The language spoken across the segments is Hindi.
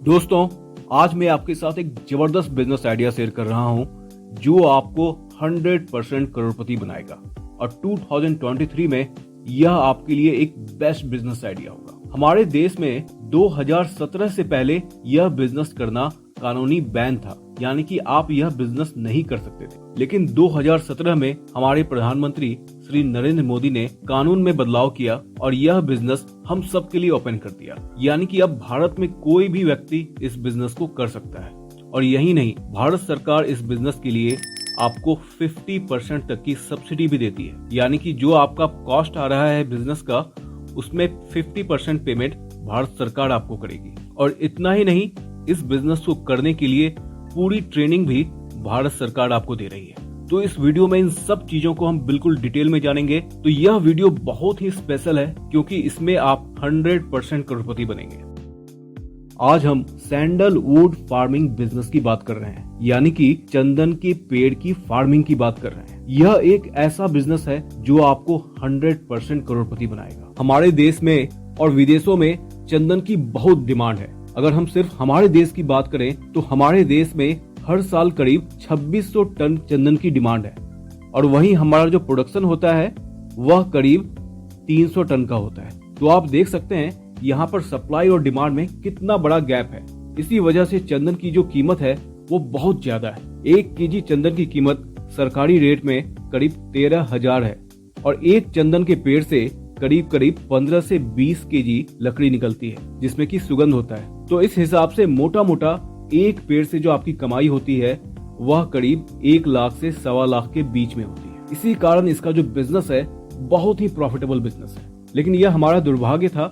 दोस्तों, आज मैं आपके साथ एक जबरदस्त बिजनेस आइडिया शेयर कर रहा हूं जो आपको 100% करोड़पति बनाएगा और 2023 में यह आपके लिए एक बेस्ट बिजनेस आइडिया होगा। हमारे देश में 2017 से पहले यह बिजनेस करना कानूनी बैन था, यानी कि आप यह बिजनेस नहीं कर सकते थे। लेकिन 2017 में हमारे प्रधानमंत्री श्री नरेंद्र मोदी ने कानून में बदलाव किया और यह बिजनेस हम सब के लिए ओपन कर दिया, यानी कि अब भारत में कोई भी व्यक्ति इस बिजनेस को कर सकता है। और यही नहीं, भारत सरकार इस बिजनेस के लिए आपको 50% तक की सब्सिडी भी देती है, यानी कि जो आपका कॉस्ट आ रहा है बिजनेस का, उसमें 50% पेमेंट भारत सरकार आपको करेगी। और इतना ही नहीं, इस बिजनेस को करने के लिए पूरी ट्रेनिंग भी भारत सरकार आपको दे रही है। तो इस वीडियो में इन सब चीजों को हम बिल्कुल डिटेल में जानेंगे। तो यह वीडियो बहुत ही स्पेशल है क्योंकि इसमें आप 100% करोड़पति बनेंगे। आज हम सैंडलवुड फार्मिंग बिजनेस की बात कर रहे हैं, यानी कि चंदन के पेड़ की फार्मिंग की बात कर रहे हैं। यह एक ऐसा बिजनेस है जो आपको 100% करोड़पति बनाएगा। हमारे देश में और विदेशों में चंदन की बहुत डिमांड है। अगर हम सिर्फ हमारे देश की बात करें तो हमारे देश में हर साल करीब 2600 टन चंदन की डिमांड है और वहीं हमारा जो प्रोडक्शन होता है वह करीब 300 टन का होता है। तो आप देख सकते हैं यहाँ पर सप्लाई और डिमांड में कितना बड़ा गैप है। इसी वजह से चंदन की जो कीमत है वो बहुत ज्यादा है। 1 केजी चंदन की कीमत सरकारी रेट में करीब 13,000 है और एक चंदन के पेड़ से करीब 15 से 20 केजी लकड़ी निकलती है, जिसमें की सुगंध होता है। तो इस हिसाब से मोटा मोटा एक पेड़ से जो आपकी कमाई होती है वह करीब 1 लाख से 1.25 लाख के बीच में होती है। इसी कारण इसका जो बिजनेस है बहुत ही प्रॉफिटेबल बिजनेस है। लेकिन यह हमारा दुर्भाग्य था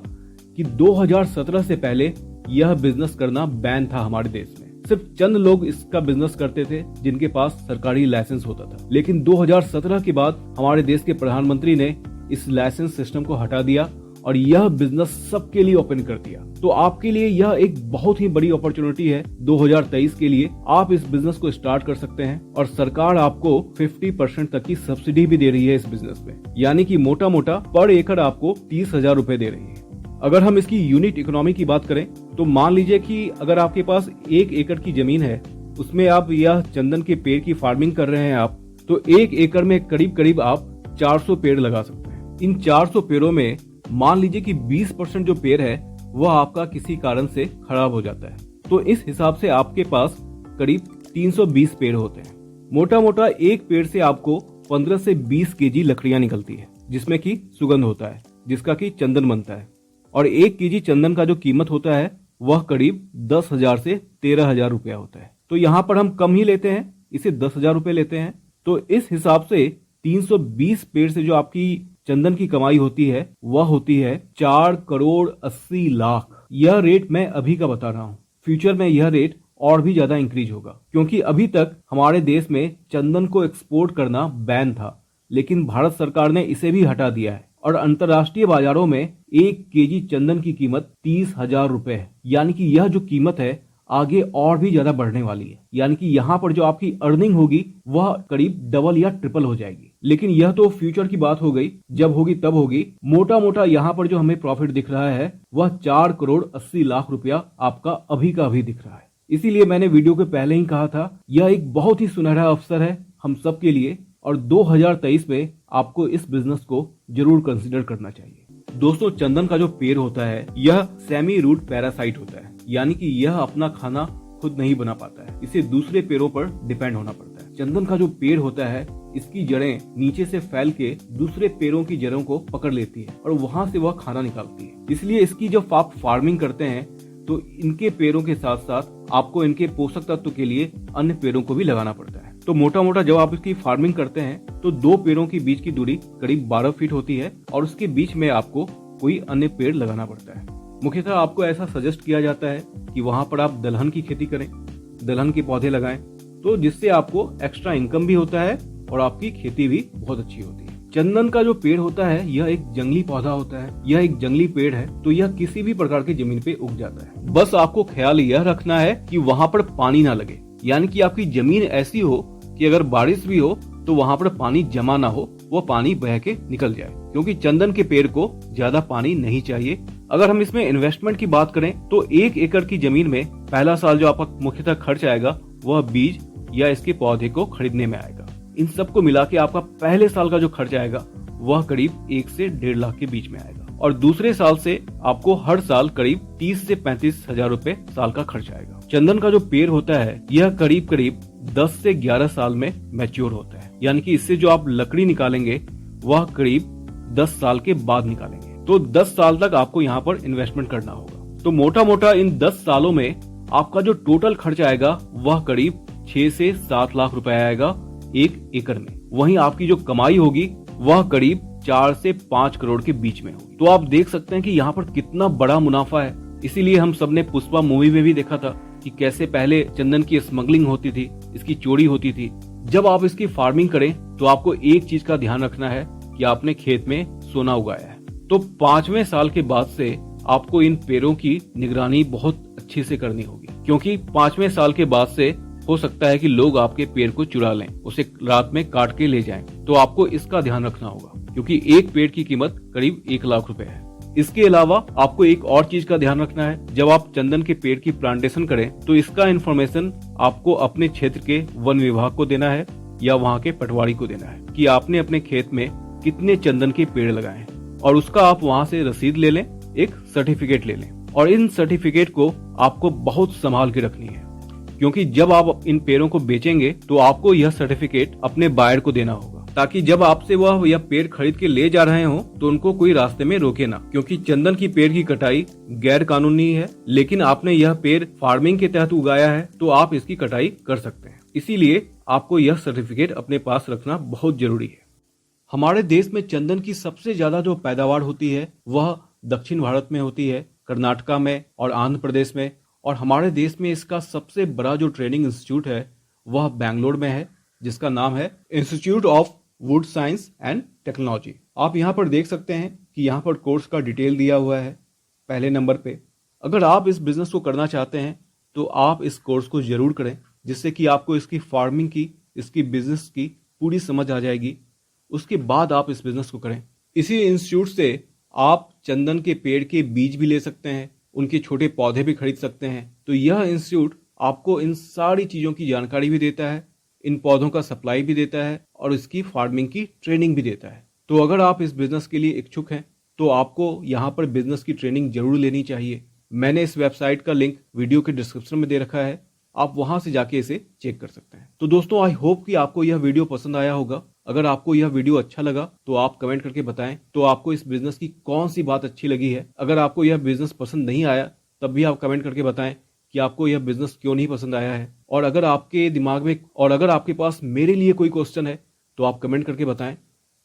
कि 2017 से पहले यह बिजनेस करना बैन था हमारे देश में। सिर्फ चंद लोग इसका बिजनेस करते थे जिनके पास सरकारी लाइसेंस होता था। लेकिन 2017 के बाद हमारे देश के प्रधानमंत्री ने इस लाइसेंस सिस्टम को हटा दिया और यह बिजनेस सबके लिए ओपन कर दिया। तो आपके लिए यह एक बहुत ही बड़ी अपॉर्चुनिटी है। 2023 के लिए आप इस बिजनेस को स्टार्ट कर सकते हैं और सरकार आपको 50% तक की सब्सिडी भी दे रही है इस बिजनेस में, यानी कि मोटा मोटा पर एकड़ आपको 30,000 रुपए दे रही है। अगर हम इसकी यूनिट इकोनॉमी की बात करें तो मान लीजिए कि अगर आपके पास 1 एकड़ की जमीन है, उसमें आप यह चंदन के पेड़ की फार्मिंग कर रहे हैं आप, तो 1 एकड़ में करीब आप 400 पेड़ लगा सकते हैं। इन 400 पेड़ों में मान लीजिए कि 20% जो पेड़ है वह आपका किसी कारण से खराब हो जाता है, तो इस हिसाब से आपके पास करीब 320 पेड़ होते हैं। मोटा मोटा एक पेड़ से आपको 15 से 20 केजी लकड़ियां निकलती है, जिसमें कि सुगंध होता है, जिसका कि चंदन बनता है। और 1 केजी चंदन का जो कीमत होता है वह करीब 10,000 से 13,000 रुपया होता है। तो यहाँ पर हम कम ही लेते हैं, इसे 10,000 रुपए लेते हैं। तो इस हिसाब से 320 पेड़ से जो आपकी चंदन की कमाई होती है वह होती है 4 करोड़ 80 लाख। यह रेट मैं अभी का बता रहा हूँ, फ्यूचर में यह रेट और भी ज्यादा इंक्रीज होगा, क्योंकि अभी तक हमारे देश में चंदन को एक्सपोर्ट करना बैन था, लेकिन भारत सरकार ने इसे भी हटा दिया है और अंतर्राष्ट्रीय बाजारों में 1 केजी चंदन की कीमत 30,000 रुपए है, यानी कि यह जो कीमत है आगे और भी ज्यादा बढ़ने वाली है। यानी कि यहाँ पर जो आपकी अर्निंग होगी वह करीब डबल या ट्रिपल हो जाएगी। लेकिन यह तो फ्यूचर की बात हो गई, जब होगी तब होगी। मोटा मोटा यहाँ पर जो हमें प्रॉफिट दिख रहा है वह 4 करोड़ 80 लाख रुपया आपका अभी का अभी दिख रहा है। इसीलिए मैंने वीडियो के पहले ही कहा था यह एक बहुत ही सुनहरा अवसर है हम सब के लिए और 2023 में आपको इस बिजनेस को जरूर कंसिडर करना चाहिए। दोस्तों, चंदन का जो पेड़ होता है यह सेमी रूट पैरासाइट होता है, यानी कि यह अपना खाना खुद नहीं बना पाता है, इसे दूसरे पेड़ों पर डिपेंड होना पड़ता है। चंदन का जो पेड़ होता है इसकी जड़ें नीचे से फैल के दूसरे पेड़ों की जड़ों को पकड़ लेती है और वहां से वह खाना निकालती है। इसलिए इसकी जब आप फार्मिंग करते हैं तो इनके पेड़ों के साथ साथ आपको इनके पोषक तत्व के लिए अन्य पेड़ों को भी लगाना पड़ता है। तो मोटा मोटा जब आप इसकी फार्मिंग करते हैं तो 2 पेड़ों के बीच की दूरी करीब 12 फीट होती है और उसके बीच में आपको कोई अन्य पेड़ लगाना पड़ता है। मुख्यतः आपको ऐसा सजेस्ट किया जाता है कि वहां पर आप दलहन की खेती करें, दलहन के पौधे लगाएं, तो जिससे आपको एक्स्ट्रा इनकम भी होता है और आपकी खेती भी बहुत अच्छी होती है। चंदन का जो पेड़ होता है यह एक जंगली पौधा होता है, यह एक जंगली पेड़ है, तो यह किसी भी प्रकार की जमीन पे उग जाता है। बस आपको ख्याल यह रखना है कि वहां पर पानी ना लगे, यानी कि आपकी जमीन ऐसी हो कि अगर बारिश भी हो तो वहां पर पानी जमा ना हो, वो पानी बह के निकल जाए, क्योंकि चंदन के पेड़ को ज्यादा पानी नहीं चाहिए अगर हम इसमें इन्वेस्टमेंट की बात करें तो 1 एकड़ की जमीन में पहला साल जो आपका मुख्यतः खर्च आएगा वह बीज या इसके पौधे को खरीदने में आएगा। इन सबको मिला के आपका पहले साल का जो खर्च आएगा वह करीब 1 से 1.5 लाख के बीच में आएगा और दूसरे साल से आपको हर साल करीब 30 से 35 हजार रुपए साल का खर्च आएगा। चंदन का जो पेड़ होता है यह करीब करीब 10 से 11 साल में मैच्योर होता है, यानी कि इससे जो आप लकड़ी निकालेंगे वह करीब 10 साल के बाद निकालेंगे। तो 10 साल तक आपको यहाँ पर इन्वेस्टमेंट करना होगा। तो मोटा मोटा इन 10 सालों में आपका जो टोटल खर्च आएगा वह करीब 6 से 7 लाख रुपए आएगा 1 एकड़ में। वहीं आपकी जो कमाई होगी वह करीब 4 से 5 करोड़ के बीच में होगी। तो आप देख सकते हैं कि यहाँ पर कितना बड़ा मुनाफा है। इसीलिए हम सबने पुष्पा मूवी में भी देखा था कि कैसे पहले चंदन की स्मगलिंग होती थी, इसकी चोरी होती थी। जब आप इसकी फार्मिंग करें तो आपको एक चीज का ध्यान रखना है कि आपने खेत में सोना उगाया है। तो 5वें साल के बाद से आपको इन पेड़ों की निगरानी बहुत अच्छे से करनी होगी, क्योंकि 5वें साल के बाद से हो सकता है कि लोग आपके पेड़ को चुरा लें, उसे रात में काट के ले जाएं। तो आपको इसका ध्यान रखना होगा, क्योंकि एक पेड़ की कीमत करीब 1 लाख रुपए है। इसके अलावा आपको एक और चीज का ध्यान रखना है। जब आप चंदन के पेड़ की प्लांटेशन करें तो इसका इन्फॉर्मेशन आपको अपने क्षेत्र के वन विभाग को देना है या वहाँ के पटवारी को देना है कि आपने अपने खेत में कितने चंदन के पेड़ लगाए हैं, और उसका आप वहाँ से रसीद ले लें, एक सर्टिफिकेट ले लें। और इन सर्टिफिकेट को आपको बहुत संभाल के रखनी है, क्योंकि जब आप इन पेड़ों को बेचेंगे तो आपको यह सर्टिफिकेट अपने बायर को देना होगा, ताकि जब आपसे वह यह पेड़ खरीद के ले जा रहे हो तो उनको कोई रास्ते में रोके ना। क्योंकि चंदन की पेड़ की कटाई गैर कानूनी है, लेकिन आपने यह पेड़ फार्मिंग के तहत उगाया है तो आप इसकी कटाई कर सकते हैं। इसीलिए आपको यह सर्टिफिकेट अपने पास रखना बहुत जरूरी है। हमारे देश में चंदन की सबसे ज्यादा जो पैदावार होती है वह दक्षिण भारत में होती है, कर्नाटका में और आंध्र प्रदेश में। और हमारे देश में इसका सबसे बड़ा जो ट्रेनिंग इंस्टीट्यूट है वह बेंगलोर में है, जिसका नाम है institute of would science and technology. आप यहाँ पर देख सकते हैं कि यहाँ पर कोर्स का डिटेल दिया हुआ है पहले नंबर पे। अगर आप इस बिजनेस को करना चाहते हैं तो आप इस कोर्स को जरूर करें, जिससे कि आपको इसकी फार्मिंग की, इसकी बिजनेस की पूरी समझ आ जाएगी। उसके बाद आप इस बिजनेस को करें। इसी इंस्टीट्यूट से आप चंदन के पेड़ के बीज भी ले सकते हैं, उनके छोटे पौधे भी खरीद सकते हैं। तो यह इंस्टीट्यूट आपको इन सारी चीजों की जानकारी भी देता है, इन पौधों का सप्लाई भी देता है और इसकी फार्मिंग की ट्रेनिंग भी देता है। तो अगर आप इस बिजनेस के लिए इच्छुक हैं तो आपको यहाँ पर बिजनेस की ट्रेनिंग जरूर लेनी चाहिए। मैंने इस वेबसाइट का लिंक वीडियो के डिस्क्रिप्शन में दे रखा है, आप वहां से जाके इसे चेक कर सकते हैं। तो दोस्तों, आई होप कि आपको यह वीडियो पसंद आया होगा। अगर आपको यह वीडियो अच्छा लगा तो आप कमेंट करके बताएं तो आपको इस बिजनेस की कौन सी बात अच्छी लगी है। अगर आपको यह बिजनेस पसंद नहीं आया तब भी आप कमेंट करके बताएं कि आपको यह बिजनेस क्यों नहीं पसंद आया है। और अगर आपके दिमाग में और अगर आपके पास मेरे लिए कोई क्वेश्चन है तो आप कमेंट करके बताएं।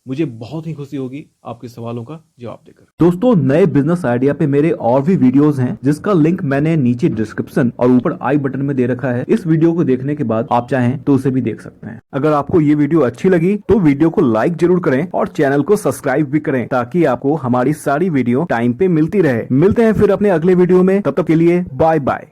मुझे बहुत ही खुशी होगी आपके सवालों का जवाब देकर। दोस्तों, नए बिजनेस आइडिया पे मेरे और भी वीडियोस हैं, जिसका लिंक मैंने नीचे डिस्क्रिप्शन और ऊपर आई बटन में दे रखा है। इस वीडियो को देखने के बाद आप चाहें तो उसे भी देख सकते हैं। अगर आपको ये वीडियो अच्छी लगी तो वीडियो को लाइक जरूर करें और चैनल को सब्सक्राइब भी करें, ताकि आपको हमारी सारी वीडियो टाइम पे मिलती रहे। मिलते हैं फिर अपने अगले वीडियो में, तब तक के लिए बाय बाय।